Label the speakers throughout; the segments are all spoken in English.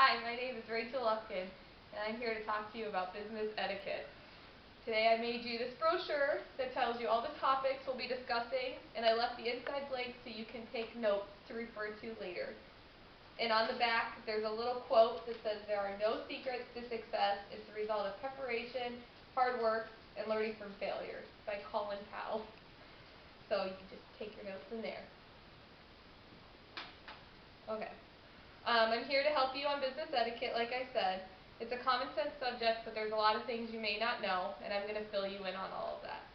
Speaker 1: Hi, my name is Rachel Lufkin, and I'm here to talk to you about business etiquette. Today I made you this brochure that tells you all the topics we'll be discussing, and I left the inside blank so you can take notes to refer to later. And on the back, there's a little quote that says, "There are no secrets to success. It's the result of preparation, hard work, and learning from failure," by Colin Powell. So you can just take your notes in there. Okay. I'm here to help you on business etiquette, like I said. It's a common sense subject, but there's a lot of things you may not know, and I'm going to fill you in on all of that.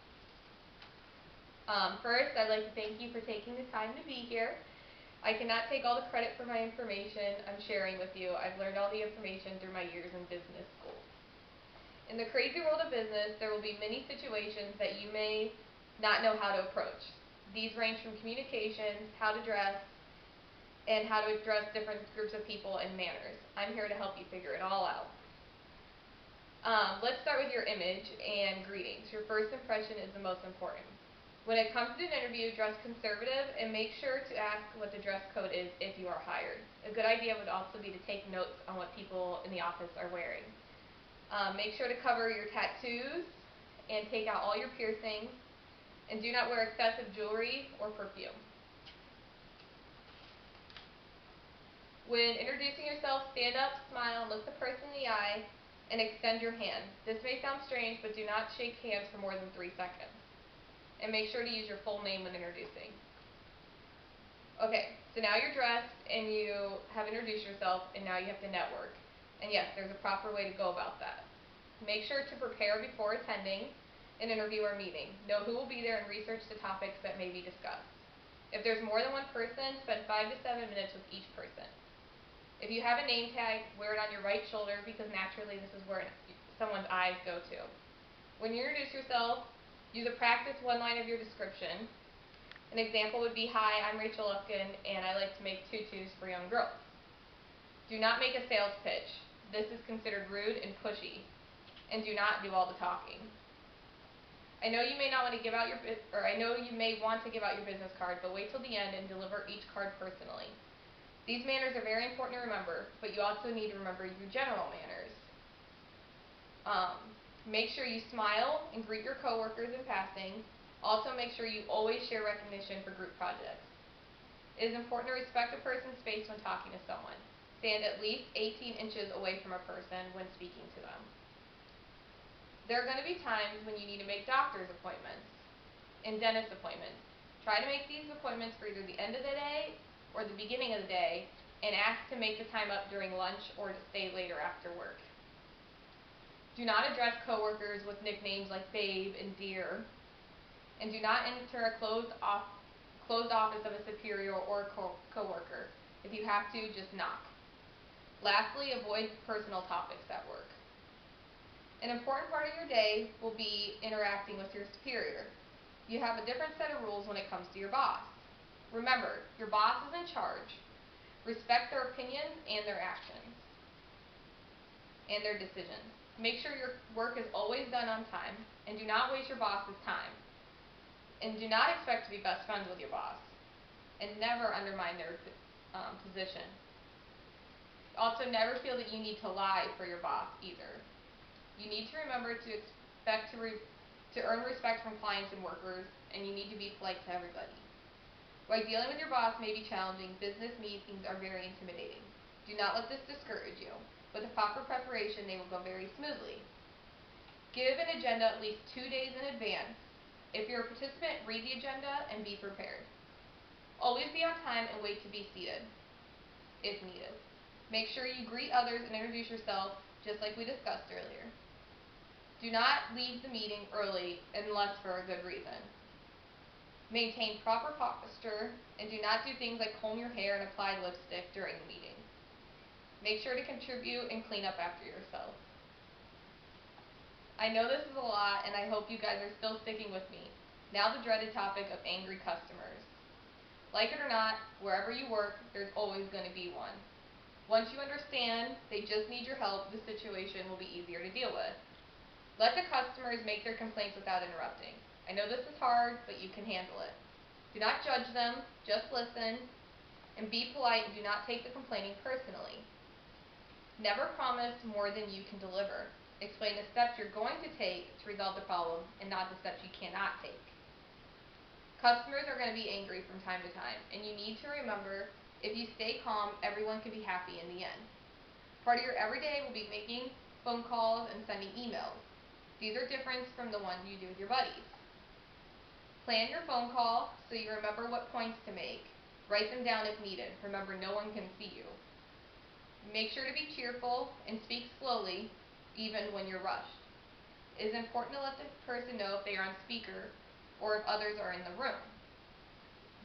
Speaker 1: First, I'd like to thank you for taking the time to be here. I cannot take all the credit for my information I'm sharing with you. I've learned all the information through my years in business school. In the crazy world of business, there will be many situations that you may not know how to approach. These range from communications, how to dress, and how to address different groups of people and manners. I'm here to help you figure it all out. Let's start with your image and greetings. Your first impression is the most important. When it comes to an interview, dress conservative and make sure to ask what the dress code is if you are hired. A good idea would also be to take notes on what people in the office are wearing. Make sure to cover your tattoos and take out all your piercings, and do not wear excessive jewelry or perfume. When introducing yourself, stand up, smile, look the person in the eye, and extend your hand. This may sound strange, but do not shake hands for more than 3 seconds. And make sure to use your full name when introducing. Okay, so now you're dressed and you have introduced yourself, and now you have to network. And yes, there's a proper way to go about that. Make sure to prepare before attending an interview or meeting. Know who will be there and research the topics that may be discussed. If there's more than one person, spend 5 to 7 minutes with each person. If you have a name tag, wear it on your right shoulder because naturally this is where someone's eyes go to. When you introduce yourself, use a practice one line of your description. An example would be, "Hi, I'm Rachel Lufkin, and I like to make tutus for young girls." Do not make a sales pitch. This is considered rude and pushy. And do not do all the talking. I know you may want to give out your business card, but wait till the end and deliver each card personally. These manners are very important to remember, but you also need to remember your general manners. Make sure you smile and greet your coworkers in passing. Also make sure you always share recognition for group projects. It is important to respect a person's space when talking to someone. Stand at least 18 inches away from a person when speaking to them. There are going to be times when you need to make doctor's appointments and dentist appointments. Try to make these appointments for either the end of the day or the beginning of the day, and ask to make the time up during lunch or to stay later after work. Do not address coworkers with nicknames like Babe and Dear, and do not enter a closed office of a superior or coworker. If you have to, just knock. Lastly, avoid personal topics at work. An important part of your day will be interacting with your superior. You have a different set of rules when it comes to your boss. Remember, your boss is in charge. Respect their opinions and their actions and their decisions. Make sure your work is always done on time, and do not waste your boss's time. And do not expect to be best friends with your boss, and never undermine their position. Also, never feel that you need to lie for your boss either. You need to remember to expect to earn respect from clients and workers, and you need to be polite to everybody. While dealing with your boss may be challenging, business meetings are very intimidating. Do not let this discourage you. With the proper preparation, they will go very smoothly. Give an agenda at least 2 days in advance. If you're a participant, read the agenda and be prepared. Always be on time and wait to be seated, if needed. Make sure you greet others and introduce yourself, just like we discussed earlier. Do not leave the meeting early unless for a good reason. Maintain proper posture, and do not do things like comb your hair and apply lipstick during the meeting. Make sure to contribute and clean up after yourself. I know this is a lot, and I hope you guys are still sticking with me. Now the dreaded topic of angry customers. Like it or not, wherever you work, there's always going to be one. Once you understand they just need your help, the situation will be easier to deal with. Let the customers make their complaints without interrupting. I know this is hard, but you can handle it. Do not judge them, just listen, and be polite and do not take the complaining personally. Never promise more than you can deliver. Explain the steps you're going to take to resolve the problem and not the steps you cannot take. Customers are going to be angry from time to time, and you need to remember, if you stay calm, everyone can be happy in the end. Part of your everyday will be making phone calls and sending emails. These are different from the ones you do with your buddies. Plan your phone call so you remember what points to make. Write them down if needed. Remember, no one can see you. Make sure to be cheerful and speak slowly, even when you're rushed. It is important to let the person know if they are on speaker or if others are in the room.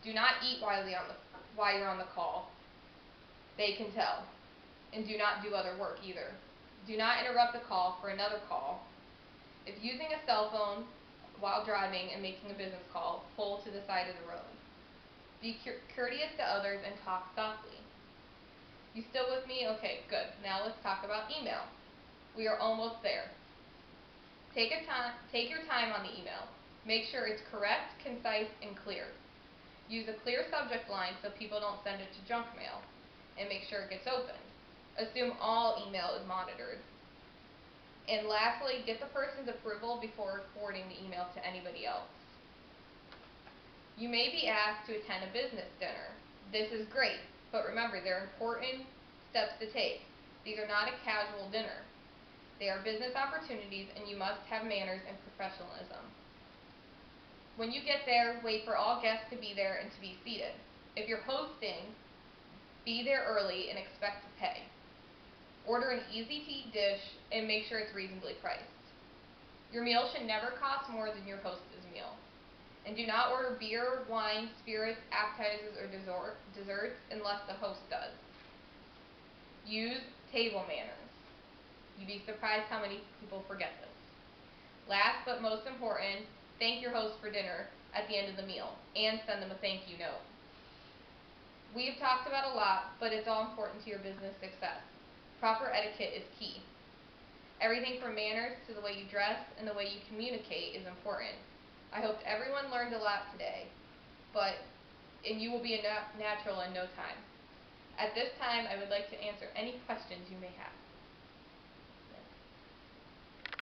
Speaker 1: Do not eat while you're on the call. They can tell. And do not do other work either. Do not interrupt the call for another call. If using a cell phone while driving and making a business call, pull to the side of the road. Be courteous to others and talk softly. You still with me? Okay, good. Now let's talk about email. We are almost there. Take your time on the email. Make sure it's correct, concise, and clear. Use a clear subject line so people don't send it to junk mail, and make sure it gets opened. Assume all email is monitored. And lastly, get the person's approval before forwarding the email to anybody else. You may be asked to attend a business dinner. This is great, but remember, there are important steps to take. These are not a casual dinner. They are business opportunities, and you must have manners and professionalism. When you get there, wait for all guests to be there and to be seated. If you're hosting, be there early and expect to pay. Order an easy-to-eat dish and make sure it's reasonably priced. Your meal should never cost more than your host's meal. And do not order beer, wine, spirits, appetizers, or desserts unless the host does. Use table manners. You'd be surprised how many people forget this. Last but most important, thank your host for dinner at the end of the meal and send them a thank you note. We have talked about a lot, but it's all important to your business success. Proper etiquette is key. Everything from manners to the way you dress and the way you communicate is important. I hope everyone learned a lot today, and you will be a natural in no time. At this time, I would like to answer any questions you may have.